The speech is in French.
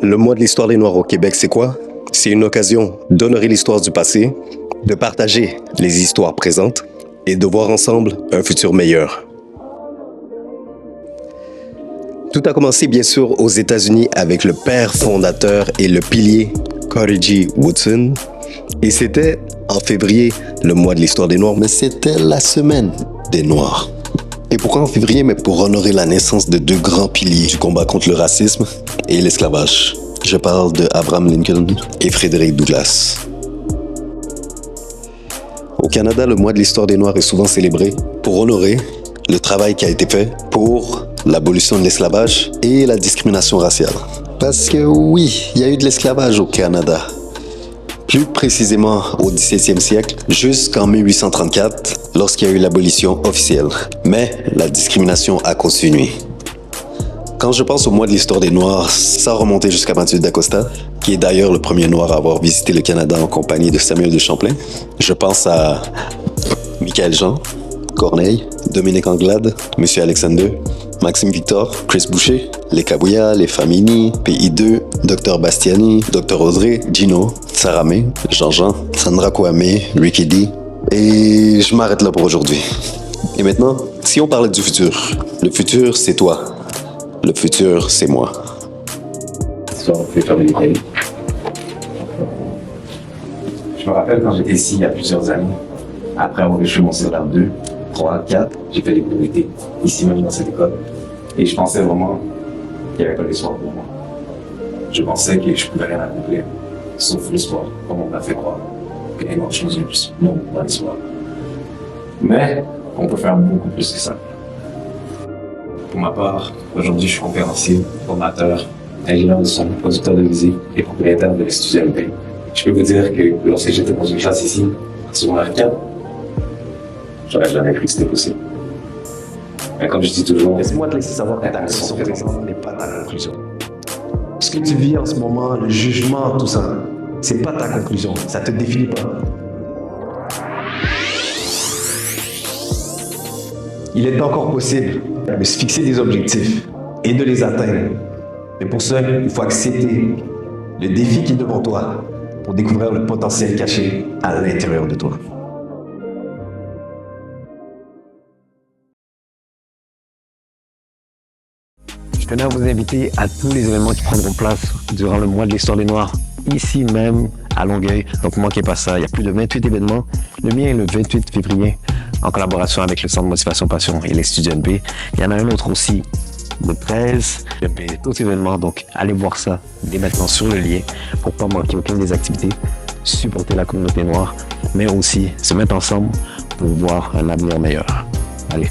Le mois de l'histoire des Noirs au Québec, c'est quoi? C'est une occasion d'honorer l'histoire du passé, de partager les histoires présentes et de voir ensemble un futur meilleur. Tout a commencé bien sûr aux États-Unis avec le père fondateur et le pilier Carter G. Woodson. Et c'était en février, le mois de l'histoire des Noirs, mais c'était la semaine des Noirs. Et pourquoi en février? Mais pour honorer la naissance de deux grands piliers du combat contre le racisme et l'esclavage. Je parle de Abraham Lincoln et Frédéric Douglass. Au Canada, le mois de l'histoire des Noirs est souvent célébré pour honorer le travail qui a été fait pour l'abolition de l'esclavage et la discrimination raciale. Parce que oui, il y a eu de l'esclavage au Canada. Plus précisément au XVIIe siècle, jusqu'en 1834, lorsqu'il y a eu l'abolition officielle. Mais la discrimination a continué. Quand je pense au mois de l'histoire des Noirs, ça remontait jusqu'à Mathieu d'Acosta, qui est d'ailleurs le premier Noir à avoir visité le Canada en compagnie de Samuel de Champlain. Je pense à Michael Jean, Corneille, Dominique Anglade, Monsieur Alexander, Maxime Victor, Chris Boucher, les Kabouya, les Famini, PI2, Dr Bastiani, Dr Audrey, Gino, Saramé, Jean-Jean, Sandra Kouame, Ricky D. Et je m'arrête là pour aujourd'hui. Et maintenant, si on parlait du futur, le futur c'est toi. Le futur c'est moi. Je me rappelle quand j'étais ici il y a plusieurs années, après avoir échoué mon secondaire 2, 3, 4, j'ai fait des cours d'été, ici même dans cette école. Et je pensais vraiment qu'il n'y avait pas d'espoir pour moi. Je pensais que je pouvais rien accomplir, sauf l'espoir, comme on m'a fait croire. Que les Noirs choses plus, non, pas l'espoir. Mais on peut faire beaucoup plus que ça. Pour ma part, aujourd'hui je suis conférencier, formateur, ingénieur de son, producteur de musique et propriétaire de l'Institut MP. Je peux vous dire que lorsque j'étais dans une classe ici, en secondaire 4, j'aurais jamais cru que c'était possible. Mais comme je dis toujours, laisse-moi te laisser savoir que ta leçon présente n'est pas ta conclusion. Ce que tu vis en ce moment, le jugement, tout ça, c'est pas ta conclusion, ça te définit pas. Il est encore possible de se fixer des objectifs et de les atteindre. Mais pour ça, il faut accepter le défi qui est devant toi pour découvrir le potentiel caché à l'intérieur de toi. Je tenais à vous inviter à tous les événements qui prendront place durant le mois de l'histoire des Noirs, ici même à Longueuil. Donc ne manquez pas ça, il y a plus de 28 événements. Le mien est le 28 février, en collaboration avec le Centre Motivation Passion et l'Institut NP. Il y en a un autre aussi, le 13, d'autres événements. Donc allez voir ça dès maintenant sur le lien pour ne pas manquer aucune des activités, supporter la communauté noire, mais aussi se mettre ensemble pour voir un avenir meilleur. Allez.